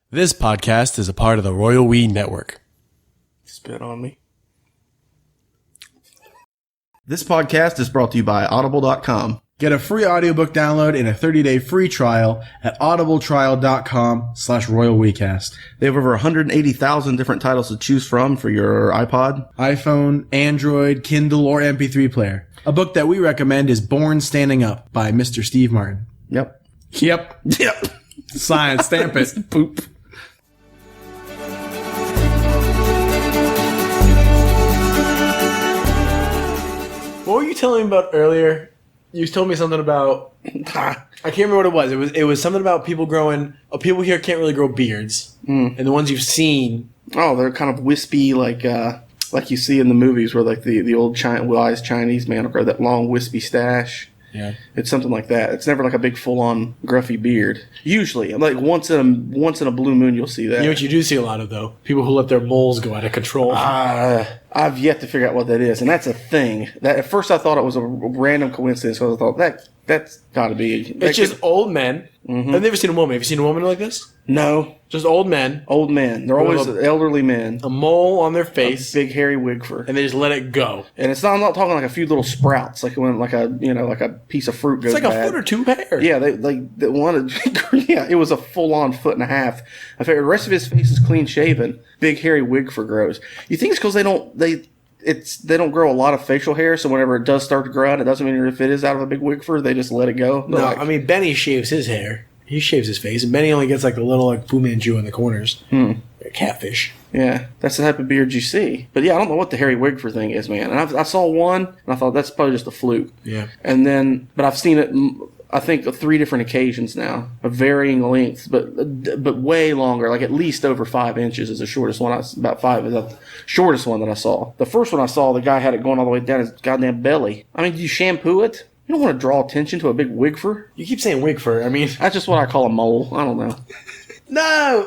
This podcast is a part of the Royal We Network. Spit on me. This podcast is brought to you by Audible.com. Get a free audiobook download and a 30-day free trial at audibletrial.com/RoyalWeCast. They have over 180,000 different titles to choose from for your iPod, iPhone, Android, Kindle, or MP3 player. A book that we recommend is Born Standing Up by Mr. Steve Martin. Yep. Yep. Science, stamp it. Poop. What were you telling me about earlier? You told me something about... I can't remember what it was. It was something about people growing... people here can't really grow beards. And the ones you've seen... Oh, they're kind of wispy, like you see in the movies where like the old wise Chinese man will grow that long wispy stash. Yeah. It's something like that. It's never like a big full-on gruffy beard. Usually. Like once in a blue moon you'll see that. You know what you do see a lot of, though? People who let their moles go out of control. I've yet to figure out what that is, and that's a thing. That at first I thought it was a random coincidence, because I thought that's got to be. It's just old men. Mm-hmm. I've never seen a woman. Have you seen a woman like this? No. Just old men. Old men. They're always elderly men. A mole on their face. A big hairy wig fur. And they just let it go. And I'm not talking like a few little sprouts, like when like a piece of fruit goes bad. It's like a foot or two hair. Yeah, they wanted. Yeah, it was a full on foot and a half. I figured the rest of his face is clean shaven. Big hairy wig fur grows. You think it's because they don't grow a lot of facial hair, so whenever it does start to grow out, it doesn't mean if it is out of a big wig fur, they just let it go. No, I mean Benny shaves his hair. He shaves his face, and Benny only gets like a little like Fu Manchu in the corners. Catfish. Yeah, that's the type of beard you see. But yeah, I don't know what the hairy wig fur thing is, man. And I saw one, and I thought that's probably just a fluke. Yeah. But I've seen it, I think, 3 different occasions now, of varying lengths, but way longer, like at least over 5 inches is the shortest one. About 5 is the shortest one that I saw. The first one I saw, the guy had it going all the way down his goddamn belly. I mean, do you shampoo it? You don't want to draw attention to a big wig fur. You keep saying wig fur. I mean, that's just what I call a mole. I don't know. No.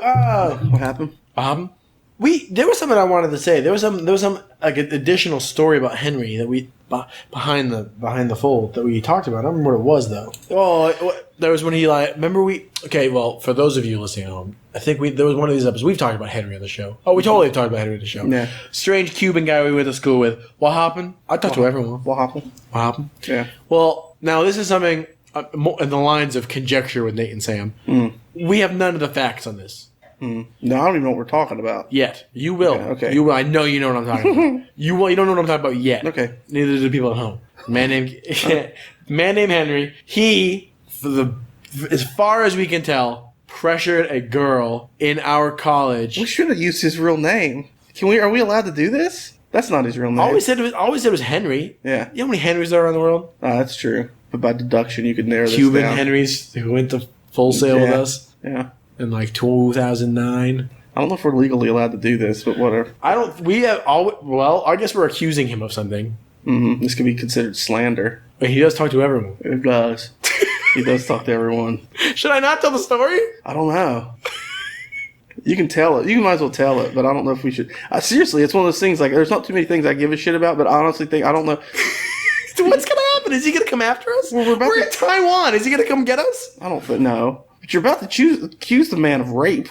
What happened? There was something I wanted to say. There was some like an additional story about Henry that we behind the fold that we talked about. I don't remember what it was though. Oh, there was when he for those of you listening at home, I think there was one of these episodes we've talked about Henry on the show. Oh, we totally talked about Henry on the show. Yeah. Strange Cuban guy we went to school with. What happened? I talked to everyone. What happened? What happened? Yeah. Well, now this is something in the lines of conjecture with Nate and Sam. We have none of the facts on this. No, I don't even know what we're talking about. Yet. You will. Okay. You will. I know you know what I'm talking about. You don't know what I'm talking about yet. Okay. Neither do the people at home. Man named Henry. He, as far as we can tell, pressured a girl in our college. We should have used his real name. Are we allowed to do this? That's not his real name. Always said it was Henry. Yeah. You know how many Henrys there are in the world? That's true. But by deduction, you could narrow this Cuban down. Henrys who went to Full Sail with us. Yeah. In like 2009. I don't know if we're legally allowed to do this, but whatever. I guess we're accusing him of something. Mm-hmm. This could be considered slander. But he does talk to everyone. It does. He does talk to everyone. Should I not tell the story? I don't know. You can tell it. You might as well tell it, but I don't know if we should. Seriously, it's one of those things, like, there's not too many things I give a shit about, but I honestly think, I don't know. What's going to happen? Is he going to come after us? Well, we're in Taiwan. Is he going to come get us? I don't think, no. But you're about to accuse the man of rape.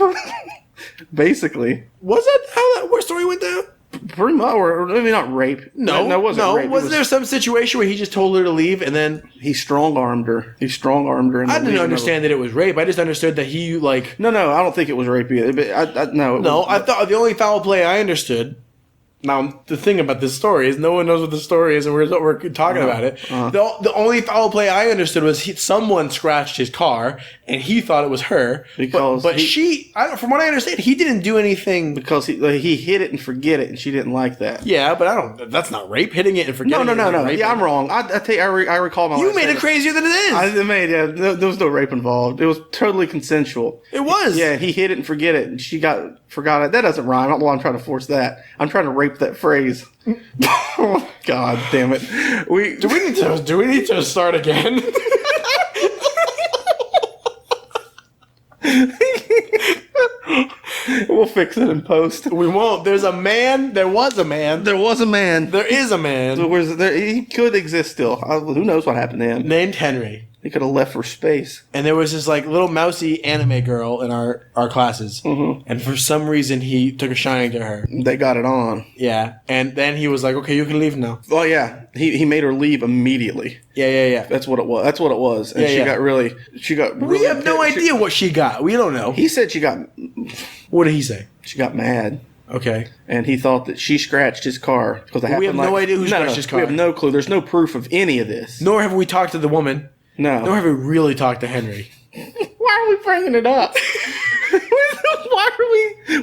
Basically. Was that how that story went down? Pretty much, or maybe not rape. No, it wasn't rape. Was there some situation where he just told her to leave and then he strong-armed her? I didn't understand that it was rape. I just understood that he like. No, I don't think it was rape either. But I thought the only foul play I understood. Now, the thing about this story is no one knows what the story is, and we're talking about it. The only foul play I understood was someone scratched his car, and he thought it was her. Because from what I understand, he didn't do anything. Because he hit it and forget it, and she didn't like that. Yeah, but that's not rape. Hitting it and forgetting it. No. Yeah, I'm wrong. I tell you, I recall my You made it crazier than it is. There was no rape involved. It was totally consensual. It was. Yeah, he hit it and forget it, and she forgot it. That doesn't rhyme. I don't know why I'm trying to force that. I'm trying to rape that phrase. Oh, God damn it. Do we need to start again? We'll fix it in post. We won't. There was a man. There is a man. He could exist still. Who knows what happened to him? Named Henry. He could have left for space. And there was this like little mousy anime girl in our classes. Mm-hmm. And for some reason, he took a shining to her. They got it on. Yeah. And then he was like, okay, you can leave now. Oh, yeah. He made her leave immediately. Yeah. That's what it was. And she got really... We have no idea what she got. We don't know. He said she got... What did he say? She got mad. Okay. And he thought that she scratched his car. Because we have no idea who scratched his car. We have no clue. There's no proof of any of this. Nor have we talked to the woman. No. Nor have we really talked to Henry. Why are we bringing it up? Why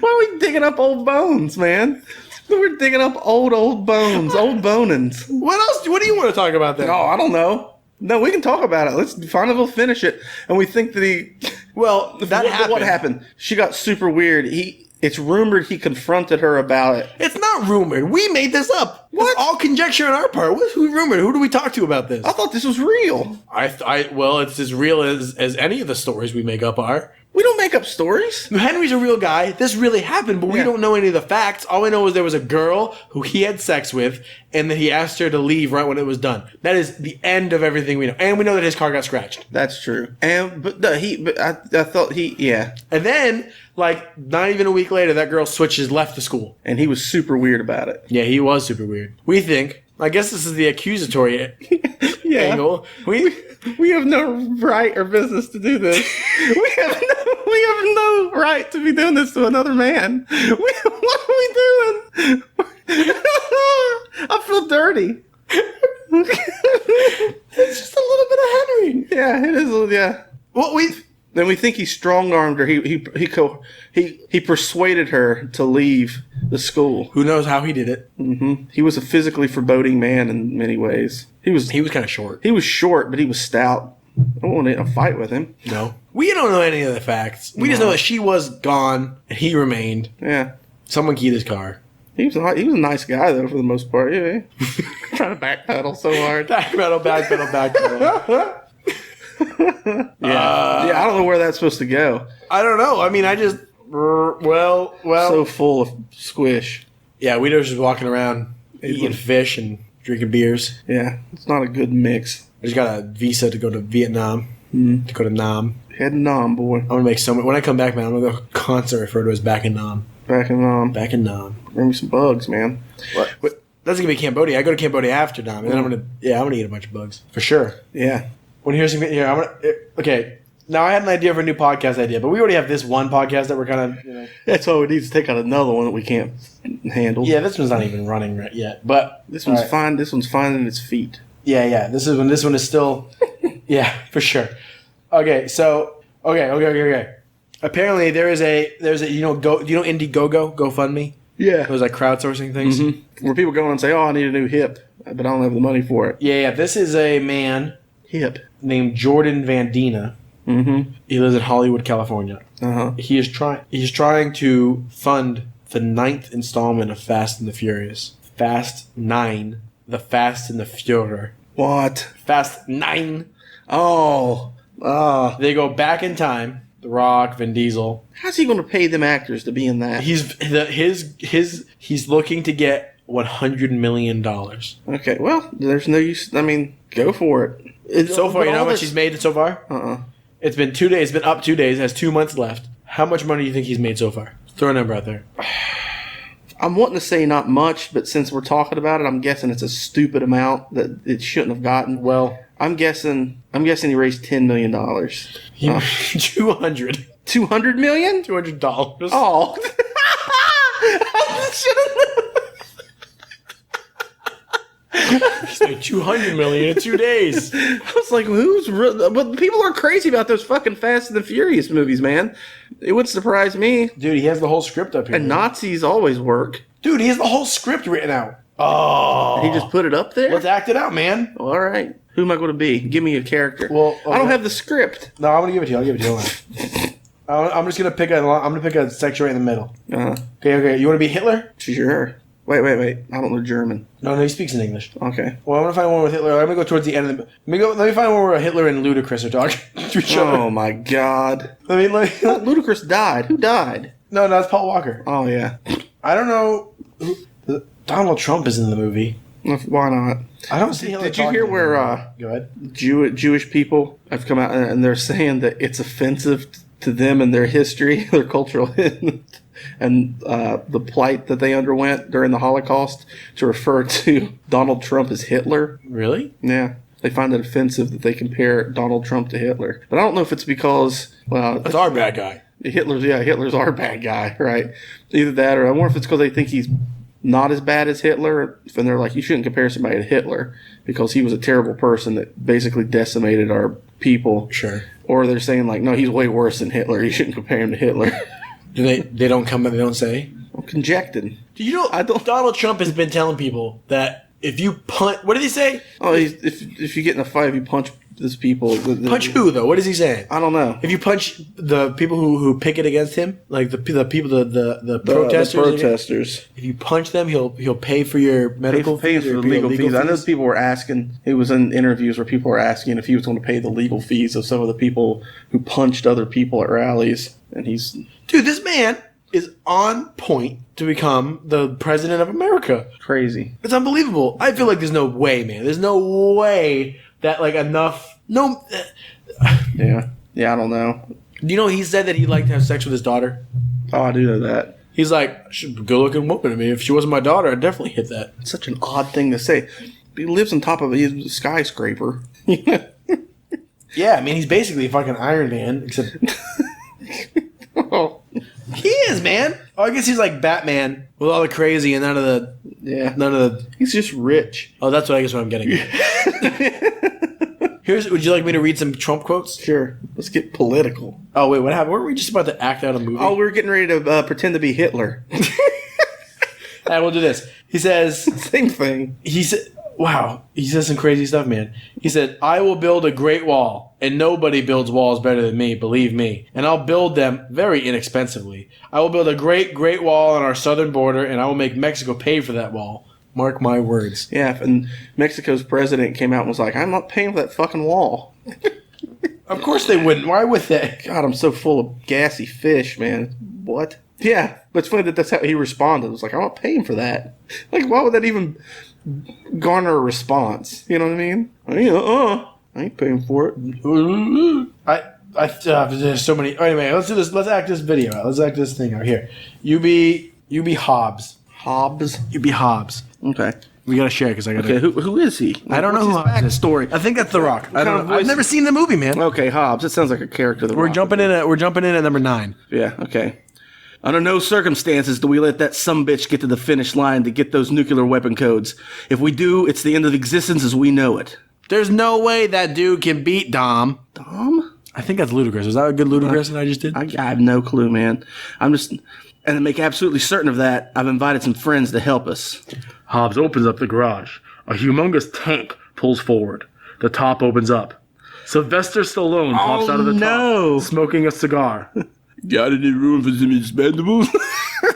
are we digging up old bones, man? We're digging up old bones, old bonins. What else? What do you want to talk about then? Oh, I don't know. No, we can talk about it. Let's finally we'll finish it. And we think that what happened? She got super weird. It's rumored he confronted her about it. It's not rumored. We made this up. What? It's all conjecture on our part. Who rumored? Who do we talk to about this? I thought this was real. Well, it's as real as any of the stories we make up are. We don't make up stories. Henry's a real guy. This really happened, but we don't know any of the facts. All we know is there was a girl who he had sex with, and that he asked her to leave right when it was done. That is the end of everything we know. And we know that his car got scratched. That's true. I thought yeah. And then, like, not even a week later, that girl left the school. And he was super weird about it. Yeah, he was super weird. We think. I guess this is the accusatory angle. We have no right or business to do this. we have no right to be doing this to another man. What are we doing? I feel dirty. It's just a little bit of Henry. Yeah, it is. Yeah. Then we think he strong-armed her. He persuaded her to leave the school. Who knows how he did it? Mm-hmm. He was a physically foreboding man in many ways. He was kind of short. He was short, but he was stout. I don't want to fight with him. No. We don't know any of the facts. We just know that she was gone and he remained. Yeah. Someone keyed his car. He was a nice guy, though, for the most part. Yeah. Trying to backpedal so hard. Backpedal. I don't know where that's supposed to go. I don't know. I mean, I just... Well... So full of squish. Yeah, we were just walking around eating fish and drinking beers. Yeah, it's not a good mix. I just got a visa to go to Vietnam. To go to Nam. Head to Nam, boy. I'm going to make so much... When I come back, man, I'm going to go constantly refer to as back in Nam. Back in Nam. Bring me some bugs, man. What? That's going to be Cambodia. I go to Cambodia after Nam, and then I'm going to eat a bunch of bugs. For sure. Yeah. When you hear something here, okay. Now I had an idea for a new podcast idea, but we already have this one podcast that we're kind of. That's all we need to take out another one that we can't handle. Yeah, this one's not even running right yet, but this one's fine. This one's finding its feet. Yeah. This one is still. Yeah, for sure. Okay, so okay. Apparently there is a Indiegogo, GoFundMe. Yeah, those like crowdsourcing things where people go and say, "Oh, I need a new hip, but I don't have the money for it." Yeah. This is a man. Hip. Named Jordan Van Dina. Mm-hmm. He lives in Hollywood, California. Uh-huh. He is trying to fund the 9th installment of Fast and the Furious. Fast 9. The Fast and the Fuhrer. What? Fast 9. Oh. They go back in time. The Rock, Vin Diesel. How's he going to pay them actors to be in that? He's looking to get $100 million. Okay, well, there's no use. I mean, go for it. So far, you know how much he's made so far? It's been 2 days. It's been up 2 days. It has 2 months left. How much money do you think he's made so far? Throw a number out there. I'm wanting to say not much, but since we're talking about it, I'm guessing it's a stupid amount that it shouldn't have gotten. Well, I'm guessing he raised $10 million. 200. 200 million? $200. Oh. He's made $200 million in 2 days. I was like, but people are crazy about those fucking Fast and the Furious movies, man. It would surprise me. Dude, he has the whole script up here. And Nazis always work. Dude, he has the whole script written out. Oh. He just put it up there? Let's act it out, man. All right. Who am I going to be? Give me a character. Well, okay. I don't have the script. No, I'm going to give it to you. I'll give it to you. I'm just going to pick a section right in the middle. Uh-huh. Okay. You want to be Hitler? Sure. Wait. I don't know German. No, he speaks in English. Okay. Well, I'm going to find one with Hitler. I'm going to go towards the end of the... Let me find one where Hitler and Ludacris are talking to each other. Oh, my God. Let me Ludacris died. Who died? No, it's Paul Walker. Oh, yeah. I don't know... Donald Trump is in the movie. Why not? I don't see. Did you hear where Go ahead. Jewish people have come out and they're saying that it's offensive to them and their history, their cultural, and the plight that they underwent during the Holocaust to refer to Donald Trump as Hitler? Really? Yeah. They find it offensive that they compare Donald Trump to Hitler. But I don't know if it's because, well... That's our bad guy. Hitler's our bad guy, right? Either that or I wonder if it's because they think he's not as bad as Hitler, and they're like, you shouldn't compare somebody to Hitler because he was a terrible person that basically decimated our people. Sure. Or they're saying like, no, he's way worse than Hitler. You shouldn't compare him to Hitler. They don't come. They don't say. I'm conjecting. Do you know? Donald Trump has been telling people that if you punch, what did he say? Oh, if you get in a fight, if you punch these people. Punch who though? What is he saying? I don't know. If you punch the people who picket against him, like the people, the protesters. The protesters. If you punch them, he'll pay for your medical fees. fees For the legal fees. I know people were asking. It was in interviews where people were asking if he was going to pay the legal fees of some of the people who punched other people at rallies, and he's dude. This man is on point to become the president of America. Crazy. It's unbelievable. I feel like there's no way, man. There's no way that like enough. No. Yeah. I don't know. Do you know he said that he'd like to have sex with his daughter? Oh, I do know that. He's like, she's a good-looking woman. I mean, if she wasn't my daughter, I'd definitely hit that. It's such an odd thing to say. He lives on top of a skyscraper. Yeah, I mean, he's basically a fucking Iron Man, except... Oh. He is, man. Oh, I guess he's like Batman with all the crazy and none of the... He's just rich. Oh, that's what I'm getting at. Would you like me to read some Trump quotes? Sure. Let's get political. Oh, wait, what happened? Weren't we just about to act out a movie? Oh, we were getting ready to pretend to be Hitler. And we'll do this. He says... Same thing. He said... Wow. He says some crazy stuff, man. He said, I will build a great wall, and nobody builds walls better than me, believe me. And I'll build them very inexpensively. I will build a great, great wall on our southern border, and I will make Mexico pay for that wall. Mark my words. Yeah, and Mexico's president came out and was like, I'm not paying for that fucking wall. Of course they wouldn't. Why would they? God, I'm so full of gassy fish, man. What? Yeah, but it's funny that that's how he responded. It was like, I'm not paying for that. Like, why would that even garner a response? You know what I mean? I ain't paying for it. There's so many. Anyway, let's do this. Let's act this video out. Let's act this thing out here. You be Hobbs. Hobbs? You be Hobbs. Okay. We gotta share because I gotta. Okay, who is he? I don't know who Hobbs is. Story. I think that's The Rock. I don't know. I've never seen the movie, man. Okay, Hobbs. That sounds like a character. We're jumping in at number 9. Yeah. Okay. Under no circumstances do we let that sumbitch get to the finish line to get those nuclear weapon codes. If we do, it's the end of existence as we know it. There's no way that dude can beat Dom. Dom? I think that's ludicrous. Was that a good ludicrous that I just did? I have no clue, man. And to make absolutely certain of that, I've invited some friends to help us. Hobbs opens up the garage. A humongous tank pulls forward. The top opens up. Sylvester Stallone pops out of the top, smoking a cigar. Got any room for some expendables?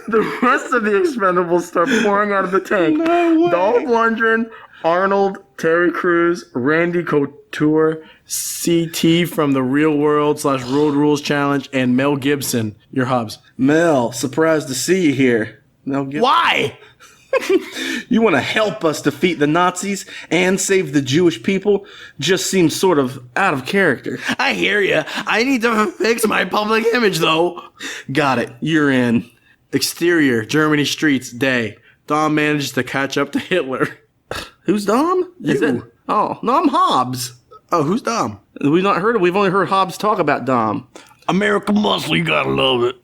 The rest of the expendables start pouring out of the tank. No way. Dolph Lundgren, Arnold, Terry Crews, Randy Couture, CT from the Real World / Road Rules Challenge, and Mel Gibson. Your Hobbs. Mel, surprised to see you here. Mel Gibson. Why? You want to help us defeat the Nazis and save the Jewish people? Just seems sort of out of character. I hear you. I need to fix my public image, though. Got it. You're in. Exterior, Germany streets, day. Dom manages to catch up to Hitler. Who's Dom? You. No, I'm Hobbs. Oh, who's Dom? We've not heard of. We've only heard Hobbs talk about Dom. American muscle, you gotta love it.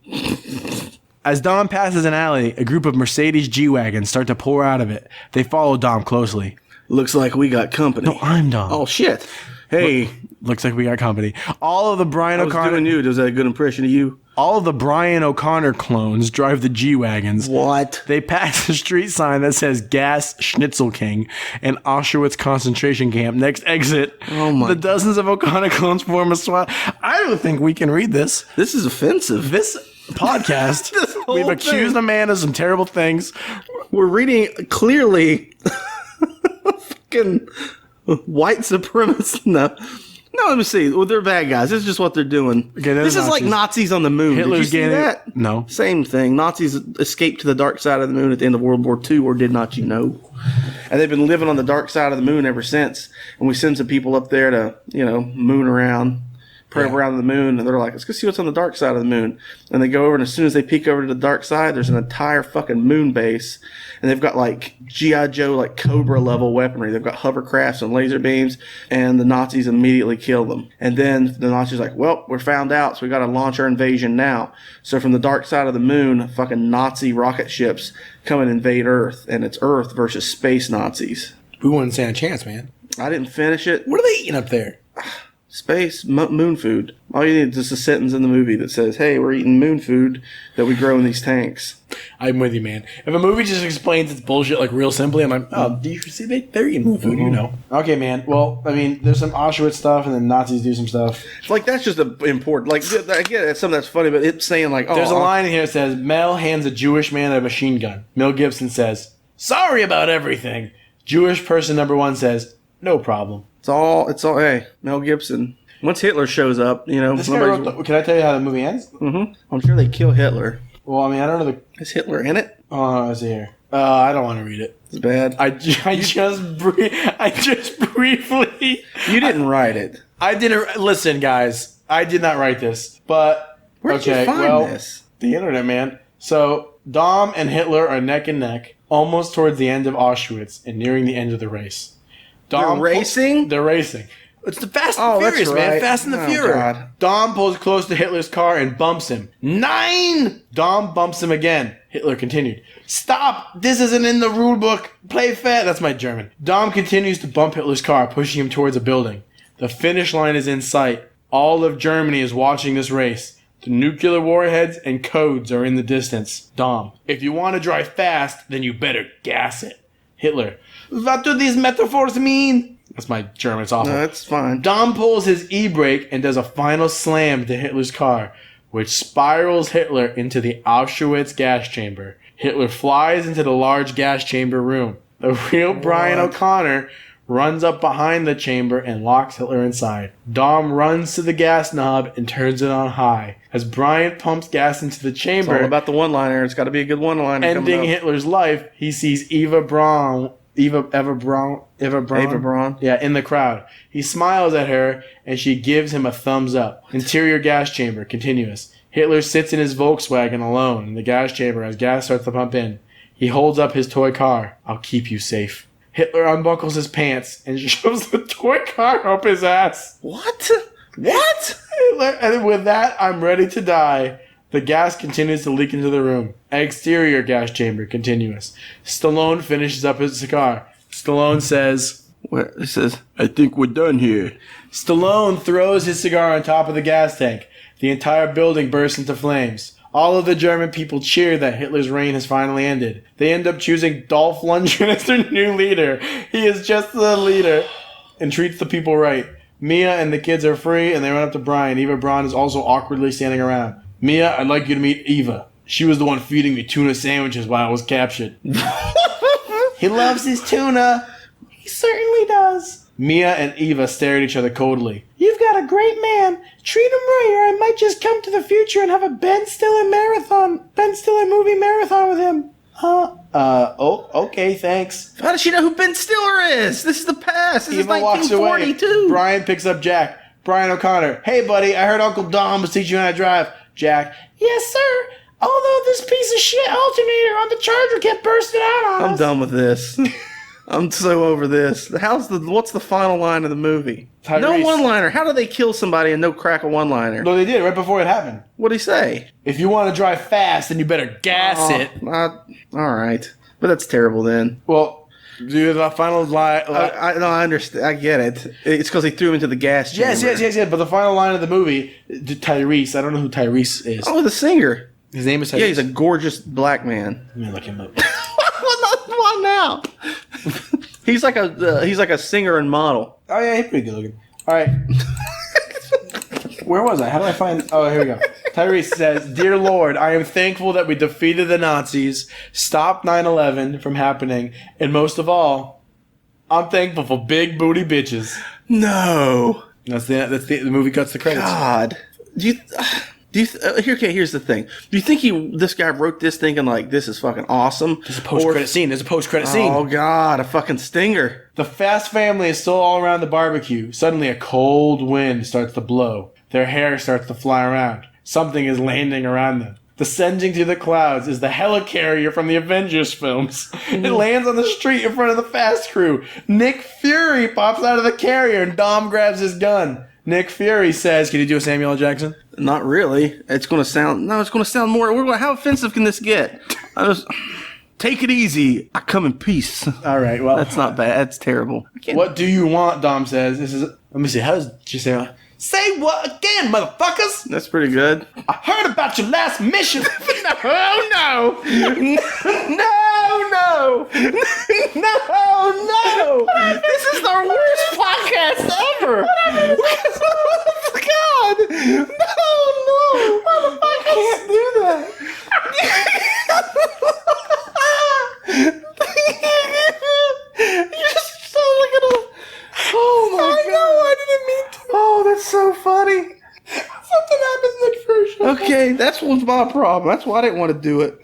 As Dom passes an alley, a group of Mercedes G-Wagons start to pour out of it. They follow Dom closely. Looks like we got company. No, I'm Dom. Oh, shit. Hey. Looks like we got company. All of the Brian O'Connor... doing you. Does that a good impression of you? All of the Brian O'Connor clones drive the G-Wagons. What? They pass a street sign that says Gas Schnitzel King and Auschwitz concentration camp. Next exit. Oh my. The dozens of O'Connor clones form a SWAT. I don't think we can read this. This is offensive. This podcast, we've accused a man of some terrible things. We're reading clearly fucking white supremacist. No. No, let me see. Well, they're bad guys. This is just what they're doing. Okay, this is like Nazis on the moon. Hitler's Did you see getting that? No. Same thing. Nazis escaped to the dark side of the moon at the end of World War II, or did not you know? And they've been living on the dark side of the moon ever since. And we send some people up there to, moon around, probe around the moon. And they're like, let's go see what's on the dark side of the moon. And they go over, and as soon as they peek over to the dark side, there's an entire fucking moon base. And they've got like G.I. Joe, like Cobra level weaponry. They've got hovercrafts and laser beams, and the Nazis immediately kill them. And then the Nazis are like, well, we're found out, so we got to launch our invasion now. So from the dark side of the moon, fucking Nazi rocket ships come and invade Earth, and it's Earth versus space Nazis. We wouldn't stand a chance, man. I didn't finish it. What are they eating up there? Space, moon food. All you need is just a sentence in the movie that says, hey, we're eating moon food that we grow in these tanks. I'm with you, man. If a movie just explains its bullshit like real simply, I'm like, oh, do you see they're eating moon food, Okay, man. Well, I mean, there's some Auschwitz stuff, and then Nazis do some stuff. Like, that's just important. Like, I get it, something that's funny, but it's saying, like, There's a line in here that says, Mel hands a Jewish man a machine gun. Mel Gibson says, sorry about everything. Jewish person number one says, no problem. It's all, hey, Mel Gibson. Once Hitler shows up, can I tell you how the movie ends? Mm-hmm. I'm sure they kill Hitler. Well, I mean, I don't know Is Hitler in it? Oh, let's see here. I don't want to read it. It's bad. I just briefly... You didn't write it. I didn't... Listen, guys. I did not write this. But... Where did you find this? The internet, man. So, Dom and Hitler are neck and neck, almost towards the end of Auschwitz and nearing the end of the race. They're racing? They're racing. It's the Fast and Furious, right. man. Fast and the Furious. God. Dom pulls close to Hitler's car and bumps him. 9! Dom bumps him again. Hitler continued. Stop! This isn't in the rule book. Play fair. That's my German. Dom continues to bump Hitler's car, pushing him towards a building. The finish line is in sight. All of Germany is watching this race. The nuclear warheads and codes are in the distance. Dom. If you want to drive fast, then you better gas it. Hitler. What do these metaphors mean? That's my German. It's awful. No, that's fine. Dom pulls his e-brake and does a final slam to Hitler's car, which spirals Hitler into the Auschwitz gas chamber. Hitler flies into the large gas chamber room. The real Brian O'Connor runs up behind the chamber and locks Hitler inside. Dom runs to the gas knob and turns it on high. As Brian pumps gas into the chamber, It's all about the one-liner. It's got to be a good one-liner. ending Hitler's life, he sees Eva Braun. Yeah, in the crowd. He smiles at her, and she gives him a thumbs up. Interior gas chamber, continuous. Hitler sits in his Volkswagen alone in the gas chamber as gas starts to pump in. He holds up his toy car. I'll keep you safe. Hitler unbuckles his pants and shoves the toy car up his ass. What? What? Hitler, and with that, I'm ready to die. The gas continues to leak into the room. Exterior gas chamber, continuous. Stallone finishes up his cigar. Stallone says, It says, I think we're done here. Stallone throws his cigar on top of the gas tank. The entire building bursts into flames. All of the German people cheer that Hitler's reign has finally ended. They end up choosing Dolph Lundgren as their new leader. He is just the leader and treats the people right. Mia and the kids are free, and they run up to Brian. Eva Braun is also awkwardly standing around. Mia, I'd like you to meet Eva. She was the one feeding me tuna sandwiches while I was captured. He loves his tuna. He certainly does. Mia and Eva stare at each other coldly. You've got a great man. Treat him right, or I might just come to the future and have a Ben Stiller movie marathon with him. Okay, thanks. How does she know who Ben Stiller is? This is the past. This Eva is walks away. 1942. Brian picks up Jack. Brian O'Connor. Hey, buddy, I heard Uncle Dom was teaching you how to drive. Jack. Yes, sir. Although this piece of shit alternator on the Charger kept bursting out on us. I'm done with this. I'm so over this. What's the final line of the movie? Tyrese. No one-liner. How do they kill somebody and no crack a one-liner? No, they did right before it happened. What'd he say? If you want to drive fast, then you better gas it. All right. But that's terrible then. Well, do the final line. I understand. I get it. It's because they threw him into the gas chamber. Yes. But the final line of the movie, Tyrese. I don't know who Tyrese is. Oh, the singer. His name is Tyrese. Yeah, he's a gorgeous black man. Let me look him up. Why now? He's like a singer and model. Oh yeah, he's pretty good looking. All right. Where was I? How do I find? Oh, here we go. Tyrese says, "Dear Lord, I am thankful that we defeated the Nazis, stopped 9/11 from happening, and most of all, I'm thankful for big booty bitches." No. The movie cuts the credits. God, here's the thing. Do you think this guy wrote this thinking like this is fucking awesome? There's a post-credit scene. Oh God, a fucking stinger. The Fast family is still all around the barbecue. Suddenly, a cold wind starts to blow. Their hair starts to fly around. Something is landing around them. Descending through the clouds is the helicarrier from the Avengers films. It lands on the street in front of the Fast crew. Nick Fury pops out of the carrier and Dom grabs his gun. Nick Fury says, "Can you do a Samuel L. Jackson?" Not really. It's going to sound more. How offensive can this get? Take it easy. I come in peace. All right, well. That's not bad. That's terrible. What do you want, Dom says. Let me see. How does she say? Say what again, motherfuckers? That's pretty good. I heard about your last mission. Oh, no. No. This is our worst podcast ever. God. No. Motherfuckers. I can't do that. You just sound like a... Oh, my God. I know. I didn't mean to. Oh, that's so funny. Something happens in the first show. Okay, that's what's my problem. That's why I didn't want to do it.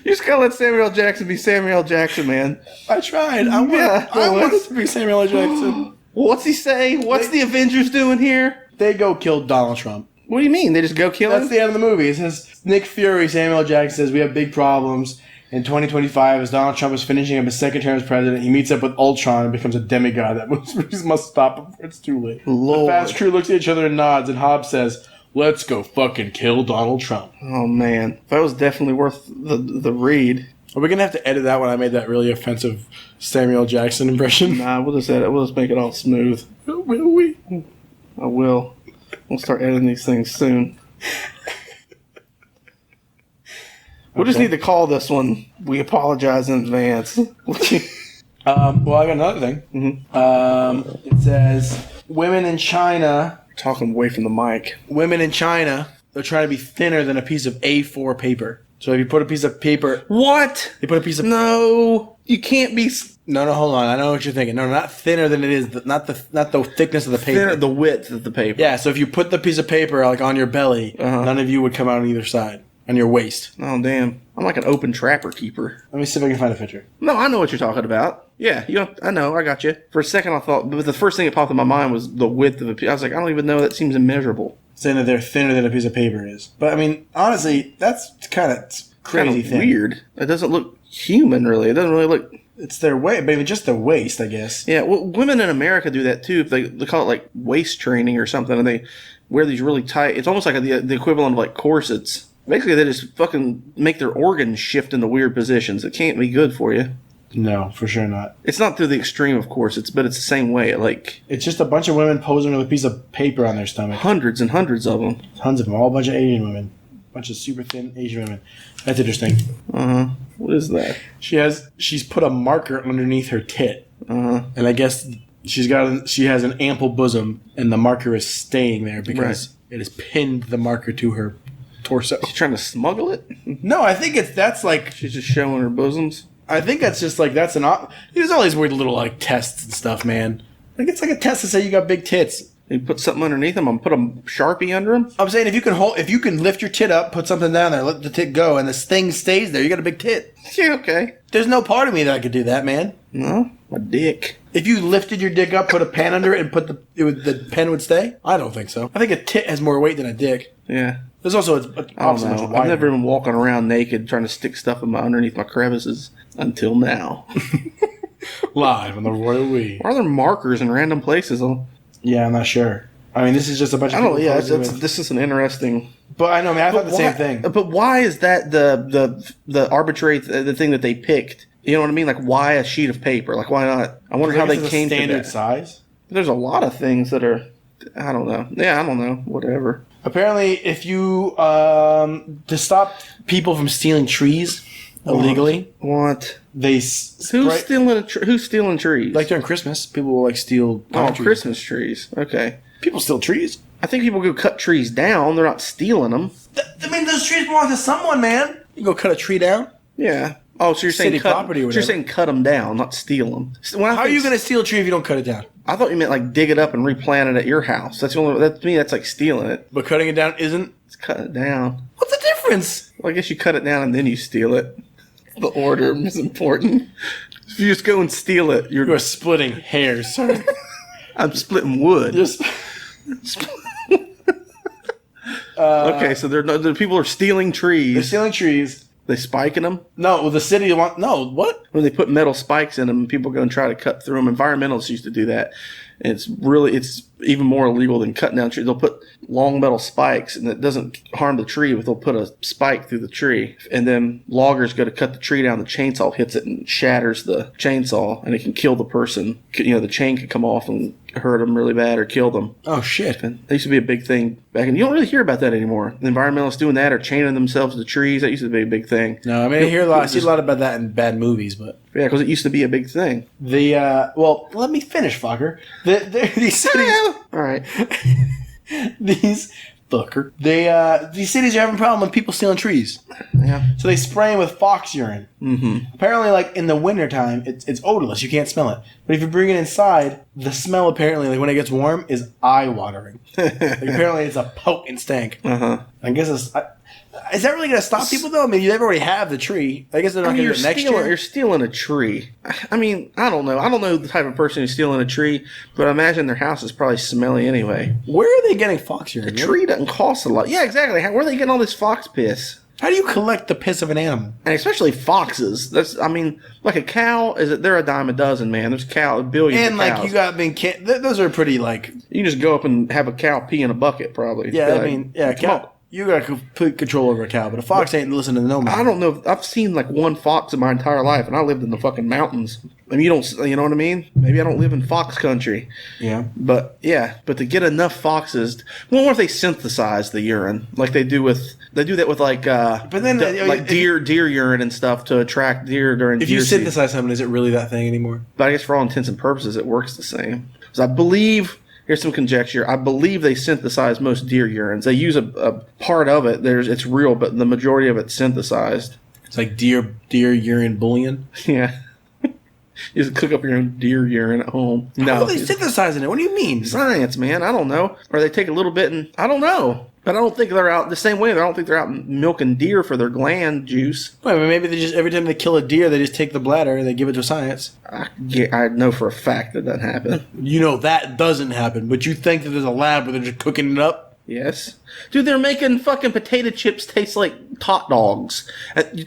You just gotta let Samuel L. Jackson be Samuel L. Jackson, man. I tried. I want to be Samuel L. Jackson. Well, what's he say? What's the Avengers doing here? They go kill Donald Trump. What do you mean? They just go kill him? That's the end of the movie. It says Nick Fury, Samuel L. Jackson says, "We have big problems." In 2025, as Donald Trump is finishing up his second term as president, he meets up with Ultron and becomes a demigod that must stop before it's too late. Lord. The Fast crew looks at each other and nods, and Hobbs says, "Let's go fucking kill Donald Trump." Oh, man. That was definitely worth the read. Are we going to have to edit that when I made that really offensive Samuel L. Jackson impression? Nah, we'll just edit. We'll just make it all smooth. Will we? I will. We'll start editing these things soon. We'll just need to call this one. We apologize in advance. Well, I got another thing. Mm-hmm. It says, women in China... Talking away from the mic. Women in China, they're trying to be thinner than a piece of A4 paper. So if you put a piece of paper... What? You put a piece of... No. You can't be... No, hold on. I know what you're thinking. No, not thinner than it is. Not the thickness of the paper. Thinner, the width of the paper. Yeah, so if you put the piece of paper like on your belly, none of you would come out on either side. On your waist. Oh, damn. I'm like an open trapper keeper. Let me see if I can find a picture. No, I know what you're talking about. Yeah, I know. I got you. For a second, I thought... But the first thing that popped in my mind was the width of a piece. I was like, I don't even know. That seems immeasurable. Saying that they're thinner than a piece of paper is. But, I mean, honestly, that's kind of crazy thing. Weird. It doesn't look human, really. It doesn't really look... It's their waist, maybe just their waist, I guess. Yeah, well, women in America do that, too. They call it, like, waist training or something, and they wear these really tight... It's almost like the equivalent of, like, corsets. Basically, they just fucking make their organs shift into weird positions. It can't be good for you. No, for sure not. It's not to the extreme, of course, but it's the same way. It's just a bunch of women posing with a piece of paper on their stomach. Hundreds and hundreds of them. Tons of them. All a bunch of Asian women. A bunch of super thin Asian women. That's interesting. Uh-huh. What is that? She's put a marker underneath her tit. Uh-huh. And I guess she has an ample bosom, and the marker is staying there because it has pinned the marker to her torso. She's trying to smuggle it? No, I think that's like... She's just showing her bosoms? I think that's just like, there's all these weird little like tests and stuff, man. Like it's like a test to say you got big tits. You put something underneath them, put a Sharpie under them? I'm saying if you can lift your tit up, put something down there, let the tit go, and this thing stays there, you got a big tit. Yeah, okay. There's no part of me that I could do that, man. No, my dick. If you lifted your dick up, put a pen under it, and the pen would stay? I don't think so. I think a tit has more weight than a dick. Yeah. There's also I don't know. I've never been walking around naked trying to stick stuff underneath my crevices until now. Live on the Royal We. Why are there markers in random places? Yeah, I'm not sure. I mean, this is just a bunch of people. Yeah, this is an interesting... But I know, I thought the same thing. But why is that the arbitrary the thing that they picked? You know what I mean? Like, why a sheet of paper? Like, why not? I wonder how they came to that. Standard size? There's a lot of things that are... I don't know. Yeah, I don't know. Whatever. Apparently, if you... to stop people from stealing trees illegally... What? They... Who's stealing trees? Like during Christmas, people will like steal... trees. Christmas trees. Okay. People steal trees. I think people go cut trees down. They're not stealing them. I mean, those trees belong to someone, man. You go cut a tree down? Yeah. Oh, so you're saying city property or So whatever. you're saying cut them down, not steal them. How are you going to steal a tree if you don't cut it down? I thought you meant like dig it up and replant it at your house. That's the only. That to me, that's like stealing it. But cutting it down isn't? It's cutting it down. What's the difference? Well, I guess you cut it down and then you steal it. The order is important. If you just go and steal it, You are splitting hairs, sir. I'm splitting wood. Just Okay, so the people are stealing trees. they're stealing trees. They spiking them. No, well, the city want no. What? When they put metal spikes in them, and people go and try to cut through them. Environmentalists used to do that. And it's even more illegal than cutting down trees. They'll put long metal spikes, and it doesn't harm the tree, but they'll put a spike through the tree. And then loggers go to cut the tree down. The chainsaw hits it and shatters the chainsaw, and it can kill the person. You know, the chain can come off and hurt them really bad or kill them. Oh shit! And that used to be a big thing back, and you don't really hear about that anymore. The environmentalists doing that or chaining themselves to trees. That used to be a big thing. No, I mean I see a lot about that in bad movies, but Yeah, because it used to be a big thing. well, let me finish, fucker. These cities, All right. these fucker, these cities are having a problem with people stealing trees. Yeah. So they spray them with fox urine. Mm-hmm. Apparently, like in the wintertime, it's odorless. You can't smell it. But if you bring it inside, the smell apparently, like when it gets warm, is eye-watering. Like, apparently, it's a potent stank. I guess is that really going to stop people though? I mean, you already have the tree. I guess they're not going to do it next year. You're stealing a tree. I mean, I don't know. I don't know the type of person who's stealing a tree, but I imagine their house is probably smelly anyway. Where are they getting fox urine? A tree doesn't cost a lot. Yeah, exactly. Where are they getting all this fox piss? How do you collect the piss of an animal? And especially foxes. I mean, like a cow, they're a dime a dozen, man. There's billions And of like cows. you got those are pretty like. You can just go up and have a cow pee in a bucket, probably. Yeah, Be I mean, yeah, cow. You got complete control over a cow, but a fox ain't listening to no man. I don't know. I've seen like one fox in my entire life, and I lived in the fucking mountains. I mean, you know what I mean? Maybe I don't live in fox country. Yeah. But to get enough foxes, well, what if they synthesize the urine like they do that with like, but then like deer urine and stuff to attract deer during. If deer you season. synthesize something, is it really that thing anymore? But I guess for all intents and purposes, it works the same. Because I believe. Here's some conjecture. I believe they synthesize most deer urines. They use a part of it. It's real, but the majority of it's synthesized. It's like deer urine bullion. Yeah. You just cook up your own deer urine at home. How are they synthesizing it? What do you mean? Science, man. I don't know. Or they take a little bit and I don't know. But I don't think they're out the same way. I don't think they're out milking deer for their gland juice. Well, maybe they just every time they kill a deer, they just take the bladder and they give it to science. I know for a fact that doesn't happen. You know that doesn't happen, but you think that there's a lab where they're just cooking it up? Yes. Dude, they're making fucking potato chips taste like hot dogs. All you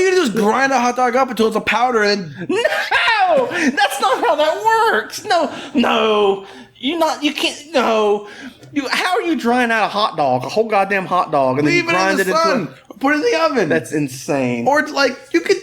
gotta do is grind a hot dog up until it's a powder and No! That's not how that works! No! You can't, no! How are you drying out a hot dog, a whole goddamn hot dog, and leave then you grind it in the sun. Put it in the oven. That's insane. Or like they could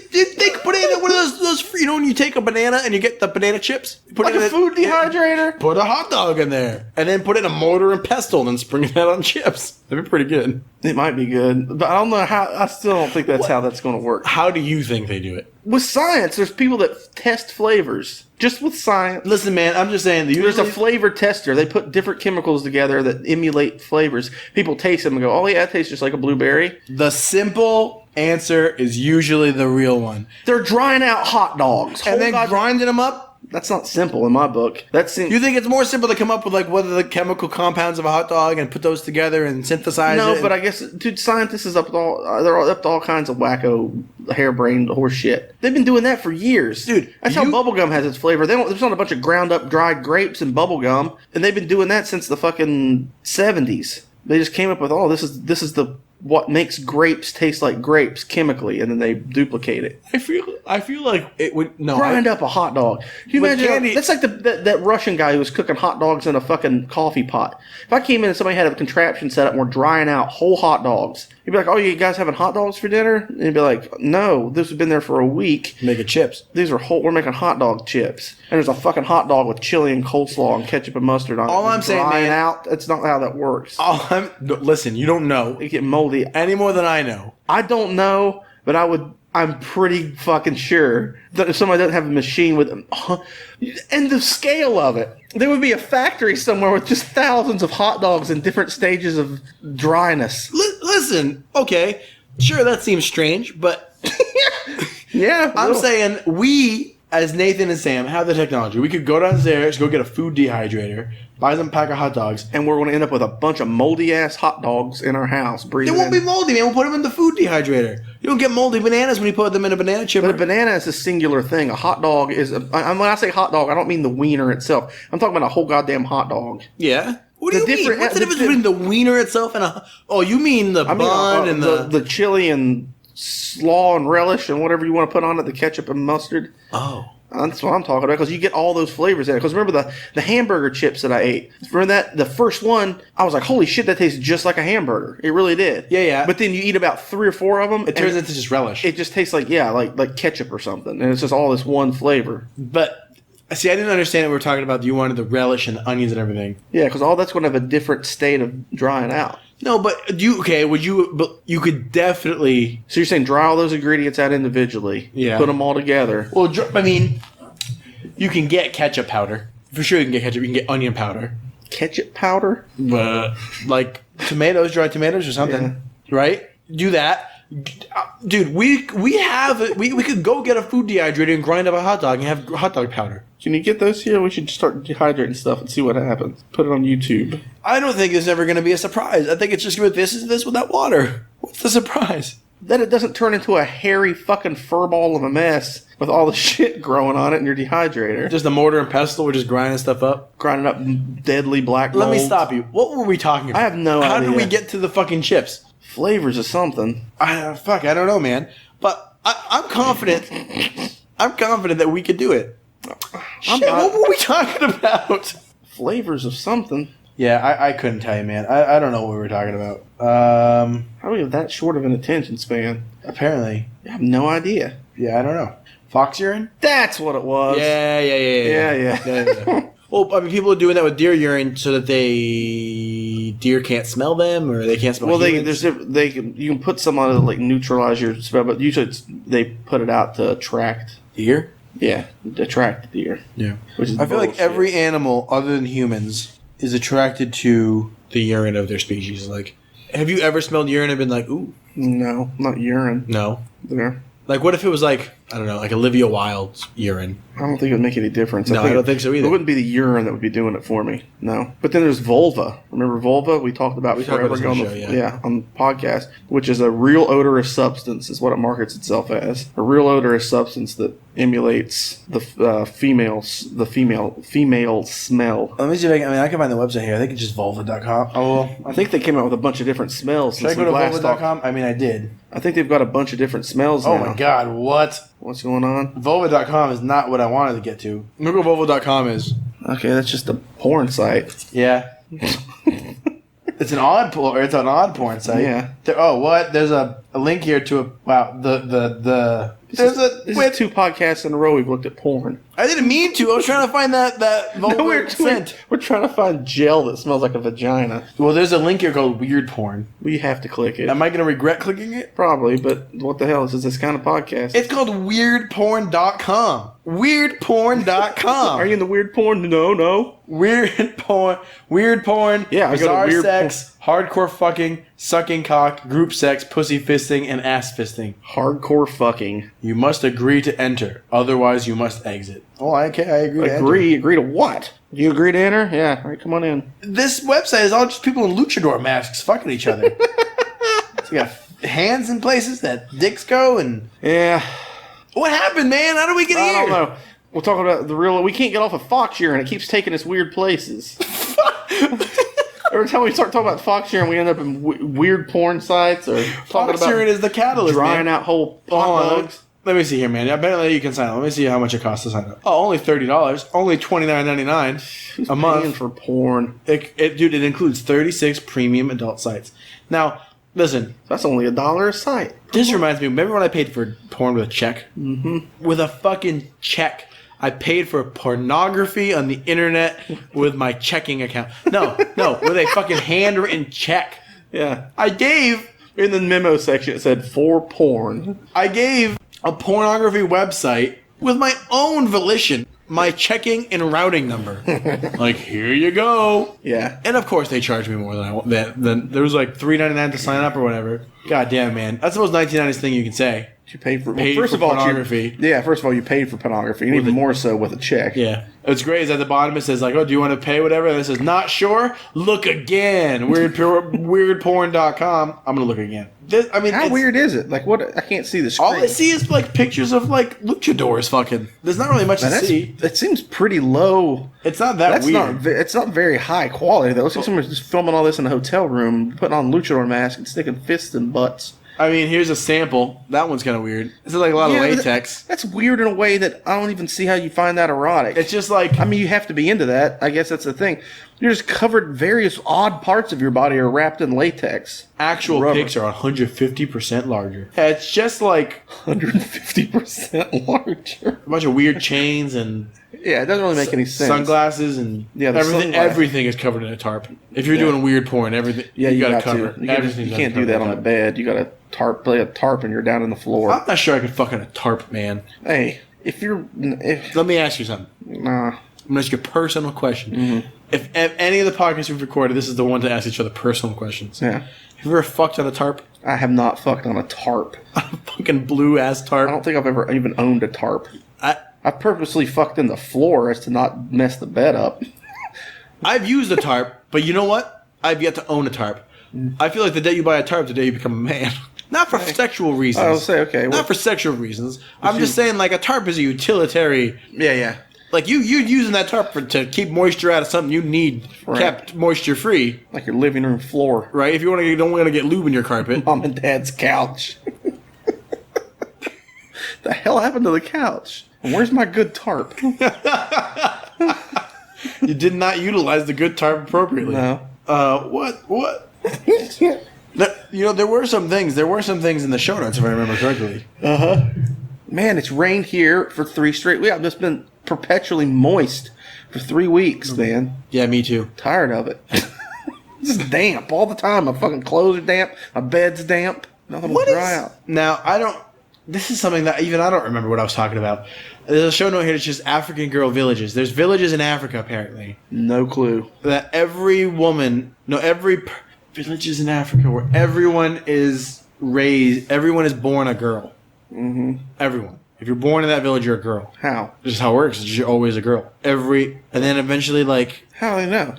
put it in one of those you know when you take a banana and you get the banana chips, you put like it in a food dehydrator? Put a hot dog in there and then put it in a mortar and pestle and then spring it out on chips. That'd be pretty good. It might be good, but I don't know how. I still don't think that's how that's going to work. How do you think they do it? With science, there's people that test flavors. Just with science. Listen, man, I'm just saying. There's a flavor tester. They put different chemicals together that emulate flavors. People taste them and go, oh, yeah, it tastes just like a blueberry. The simple answer is usually the real one. They're drying out hot dogs. And then grinding them up? That's not simple in my book. You think it's more simple to come up with like what are the chemical compounds of a hot dog and put those together and synthesize it? No, but I guess, dude, scientists is up to all kinds of wacko, harebrained horse shit. They've been doing that for years. Dude, that's how bubblegum has its flavor. There's not a bunch of ground up dried grapes and bubblegum, and they've been doing that since the fucking 70s. They just came up with, this is the what makes grapes taste like grapes chemically, and then they duplicate it. I feel like it would grind up a hot dog. Can you imagine? That's like that Russian guy who was cooking hot dogs in a fucking coffee pot. If I came in and somebody had a contraption set up and we're drying out whole hot dogs, you'd be like, "Oh, you guys having hot dogs for dinner?" And you'd be like, "No, this has been there for a week. Making chips. These are whole. We're making hot dog chips, and there's a fucking hot dog with chili and coleslaw and ketchup and mustard on it. All I'm saying, man, that's not how that works. Listen, you don't know. It get moldy any more than I know. I don't know, but I'm pretty fucking sure that if somebody doesn't have a machine with them, and the scale of it, there would be a factory somewhere with just thousands of hot dogs in different stages of dryness. Listen, okay, sure, that seems strange, but Yeah. I'm saying we, as Nathan and Sam, have the technology. We could go downstairs, go get a food dehydrator, buy them a pack of hot dogs. And we're going to end up with a bunch of moldy-ass hot dogs in our house. They won't be moldy, man. We'll put them in the food dehydrator. You don't get moldy bananas when you put them in a banana chipper. But a banana is a singular thing. A hot dog is... when I say hot dog, I don't mean the wiener itself. I'm talking about a whole goddamn hot dog. Yeah? What do you mean? What's the difference between the wiener itself and a... Oh, you mean the bun and the chili and slaw and relish and whatever you want to put on it, the ketchup and mustard. Oh. That's what I'm talking about, because you get all those flavors in it. Because remember the hamburger chips that I ate? Remember that? The first one, I was like, holy shit, that tastes just like a hamburger. It really did. Yeah, yeah. But then you eat about 3 or 4 of them. It turns into just relish. It just tastes like, like ketchup or something. And it's just all this one flavor. But, see, I didn't understand what we were talking about. You wanted the relish and the onions and everything. Yeah, because all that's going to have a different state of drying out. No, but you could definitely... So you're saying dry all those ingredients out individually. Yeah. Put them all together. Well, I mean, you can get ketchup powder. For sure you can get ketchup. You can get onion powder. Ketchup powder? But, like, tomatoes, dried tomatoes or something. Yeah. Right? Do that. Dude, we could go get a food dehydrator and grind up a hot dog and have hot dog powder. Can you get those here? We should start dehydrating stuff and see what happens. Put it on YouTube. I don't think it's ever going to be a surprise. I think it's just going to be this without water. What's the surprise? That it doesn't turn into a hairy fucking furball of a mess with all the shit growing on it in your dehydrator. Just a mortar and pestle, we're just grinding stuff up. Grinding up deadly black molds. Let me stop you. What were we talking about? I have no idea. How did we get to the fucking chips? Flavors of something. I don't know, man. But I'm confident. I'm confident that we could do it. Shit, what were we talking about? Flavors of something. Yeah, I couldn't tell you, man. I don't know what we were talking about. How do we have that short of an attention span? Apparently. I have no idea. Yeah, I don't know. Fox urine? That's what it was. Yeah. Well, I mean, people are doing that with deer urine so that deer can't smell them or they can't smell. Well, humans. you can put some on it to like neutralize your smell, but usually they put it out to attract deer. Yeah, attract the deer. Yeah, which is I feel like bullshit. every animal other than humans is attracted to the urine of their species. Like, have you ever smelled urine and been like, ooh? No, not urine. No. There. Like, what if it was like, I don't know, like Olivia Wilde's urine? I don't think it would make any difference. No, I don't think so either. It wouldn't be the urine that would be doing it for me. No. But then there's vulva. Remember vulva? We talked about before talked about on this on the show, on the podcast, which is a real odorous substance, is what it markets itself as. A real odorous substance that emulates the female smell. Let me see if I can find the website here. I think it's just vulva.com. Oh, well, I think they came out with a bunch of different smells. Should I go to vulva.com? I mean, I did. I think they've got a bunch of different smells now. Oh my god, what? What's going on? Vulva.com is not what I wanted to get to. Look what vulva.com is. Okay, that's just a porn site. Yeah. It's an odd porn site. Yeah. What? There's a link here to a This is 2 podcasts in a row we've looked at porn. I didn't mean to. I was trying to find that vulva scent. We're trying to find gel that smells like a vagina. Well, there's a link here called Weird Porn. We have to click it. Am I going to regret clicking it? Probably, but what the hell is this kind of podcast? It's called weirdporn.com. Weirdporn.com. Are you in the weird porn? No. Weird porn. Yeah, I go to bizarre weird sex, hardcore fucking, sucking cock, group sex, pussy fisting, and ass fisting. Hardcore fucking. You must agree to enter, otherwise you must exit. Oh, I agree. To enter. Agree to what? Do you agree to enter? Yeah. All right, come on in. This website is all just people in luchador masks fucking each other. So you got hands in places that dicks go, and yeah. What happened, man? How do we get here? I don't know. We'll talk about the real. We can't get off of Fox urine. It keeps taking us weird places. Every time we start talking about Fox urine, we end up in weird porn sites or talking Fox urine is the catalyst, drying man. out whole hot dogs. Let me see here, man. Apparently you can sign up. Let me see how much it costs to sign up. Oh, only $30. Only $29.99 a month for porn. Dude, it includes 36 premium adult sites. Now, listen. That's only $1 a site. This reminds me. Remember when I paid for porn with a check? Mm-hmm. With a fucking check. I paid for pornography on the internet with my checking account. No, with a fucking handwritten check. Yeah. I gave... In the memo section, it said, for porn. I gave a pornography website with my own volition my checking and routing number. Like, here you go. Yeah. And of course they charged me more than there was like $3.99 to sign up or whatever. God damn, man. That's the most 1990s thing you can say. You paid for Paid first for of all pornography. First of all, you paid for pornography, and even more so with a check. Yeah. What's great is at the bottom it says like, "Oh, do you want to pay whatever?" And it says, "Not sure. Look again. Weirdporn.com." I'm gonna look again. How weird is it? Like, what? I can't see the screen. All I see is like pictures of like luchadors. Fucking. There's not really much to see. That seems pretty low. It's not that weird. It's not very high quality. Though. It looks like someone's just filming all this in a hotel room, putting on luchador masks and sticking fists in butts. I mean, here's a sample. That one's kind of weird. This is like a lot of latex. That's weird in a way that I don't even see how you find that erotic. It's just like... I mean, you have to be into that. I guess that's the thing. You're just covered various odd parts of your body are wrapped in latex. Actual pics are 150% larger. Yeah, it's just like... 150% larger. A bunch of weird chains and... Yeah, it doesn't really make any sense. Sunglasses and everything is covered in a tarp. If you're doing weird porn, everything you got to cover. You can't do that on the bed. You got to lay a tarp and you're down on the floor. I'm not sure I could fuck on a tarp, man. Hey, let me ask you something. Nah. I'm gonna ask you a personal question. Mm-hmm. If any of the podcasts we've recorded, this is the one to ask each other personal questions. Yeah. Have you ever fucked on a tarp? I have not fucked on a tarp. A fucking blue ass tarp. I don't think I've ever even owned a tarp. I purposely fucked in the floor as to not mess the bed up. I've used a tarp, but you know what? I've yet to own a tarp. I feel like the day you buy a tarp, the day you become a man. Not for sexual reasons. I'll say, okay. Not for sexual reasons. I'm just saying, like, a tarp is a utilitarian. Yeah. Like, you're using that tarp to keep moisture out of something you need kept moisture-free. Like your living room floor. Right? If you don't want to get lube in your carpet. Mom and Dad's couch. The hell happened to the couch? Where's my good tarp? You did not utilize the good tarp appropriately. No. What? There were some things. There were some things in the show notes, if I remember correctly. Man, it's rained here for 3 straight weeks. I've just been perpetually moist for 3 weeks, man. Yeah, me too. Tired of it. It's just damp all the time. My fucking clothes are damp. My bed's damp. Nothing will dry out. Now, this is something that even I don't remember what I was talking about. There's a show note here that's just African girl villages. There's villages in Africa, apparently. No clue. That villages in Africa where everyone is born a girl. Mm-hmm. Everyone. If you're born in that village, you're a girl. How? This is how it works. You're always a girl. And then eventually, like... How do they know?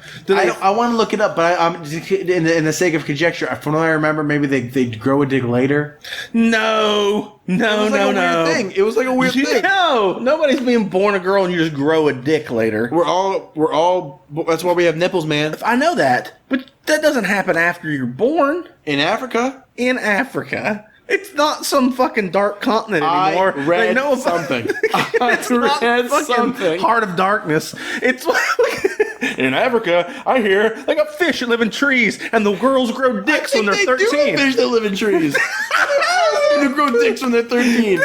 I want to look it up, but I'm in the sake of conjecture. From what I remember, maybe they grow a dick later. No. Weird thing. It was like a weird thing. No, nobody's being born a girl and you just grow a dick later. We're all. That's why we have nipples, man. I know that, but that doesn't happen after you're born. In Africa. It's not some fucking dark continent anymore. I read something. It's not fucking Heart of Darkness. It's in Africa, I hear they got fish that live in trees, and the girls grow dicks when they're 13. They do have fish that live in trees. They grow dicks when they're 13.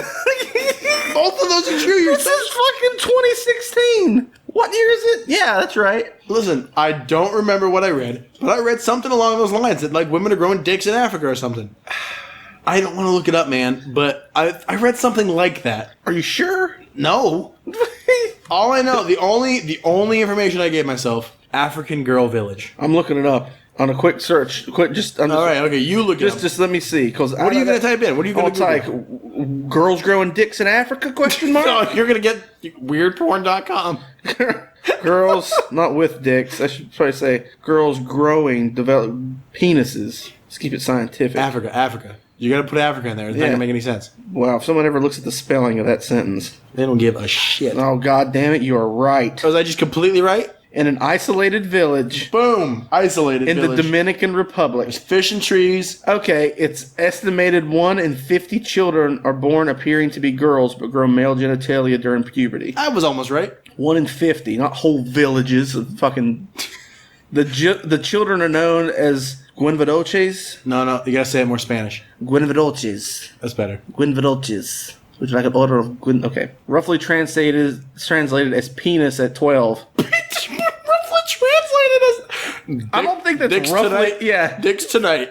Both of those are true. This is fucking 2016. What year is it? Yeah, that's right. Listen, I don't remember what I read, but I read something along those lines that like women are growing dicks in Africa or something. I don't want to look it up, man, but I read something like that. Are you sure? No. All I know, the only information I gave myself, African girl village. I'm looking it up on a quick search. All right, okay, you look it up. Just let me see. What are you going to type in? What are you going to type? Girls growing dicks in Africa? Question mark. No, you're going to get weirdporn.com. Girls, not with dicks. I should probably say girls growing penises. Let's keep it scientific. Africa. You got to put Africa in there. It's not going to make any sense. Wow, if someone ever looks at the spelling of that sentence. They don't give a shit. Oh, God damn it, you are right. Was I just completely right? In an isolated village. Boom. Isolated in village. The Dominican Republic. There's fish and trees. Okay, it's estimated 1 in 50 children are born appearing to be girls but grow male genitalia during puberty. I was almost right. 1 in 50, not whole villages of fucking... The children are known as Guenvedoches. No, you gotta say it more Spanish. Guenvedoches. That's better. Guenvedoches. Which is like an order of... Okay. Roughly translated as penis at 12. Roughly translated as... I don't think that's dicks roughly... Tonight. Yeah. Dicks tonight.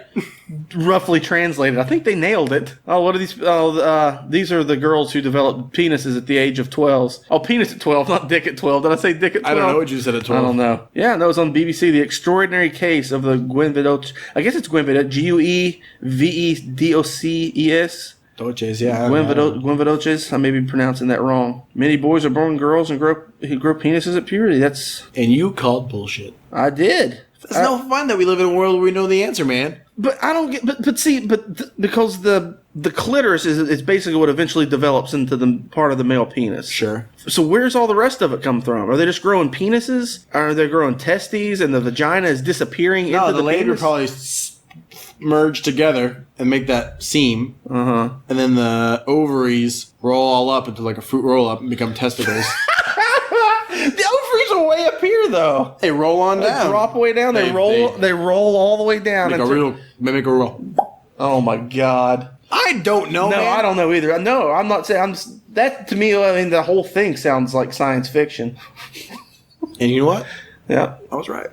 Roughly translated. I think they nailed it. Oh, what are these? These are the girls who develop penises at the age of 12. Oh, penis at 12, not dick at 12. Did I say dick at 12? I don't know what you said at 12. I don't know. Yeah, that was on BBC. The extraordinary case of the Guenvedoche. I guess it's Guenvedoche. Guenvedoces. Doches, yeah. Guinvadoches. I may be pronouncing that wrong. Many boys are born girls and who grow penises at puberty. And you called bullshit. I did. It's no fun that we live in a world where we know the answer, man. But I don't get. Because the clitoris is basically what eventually develops into the part of the male penis. Sure. So where's all the rest of it come from? Are they just growing penises? Are they growing testes and the vagina is disappearing into the labia penis? probably merge together and make that seam. Uh-huh. And then the ovaries roll all up into like a fruit roll up and become testicles. The ovaries are way up here, though. They roll on They down. drop way down. They roll all the way down. Make a roll. Oh my god. I don't know, No, man. I don't know either. No, I'm not saying. That to me, I mean, the whole thing sounds like science fiction. And you know what? Yeah. I was right.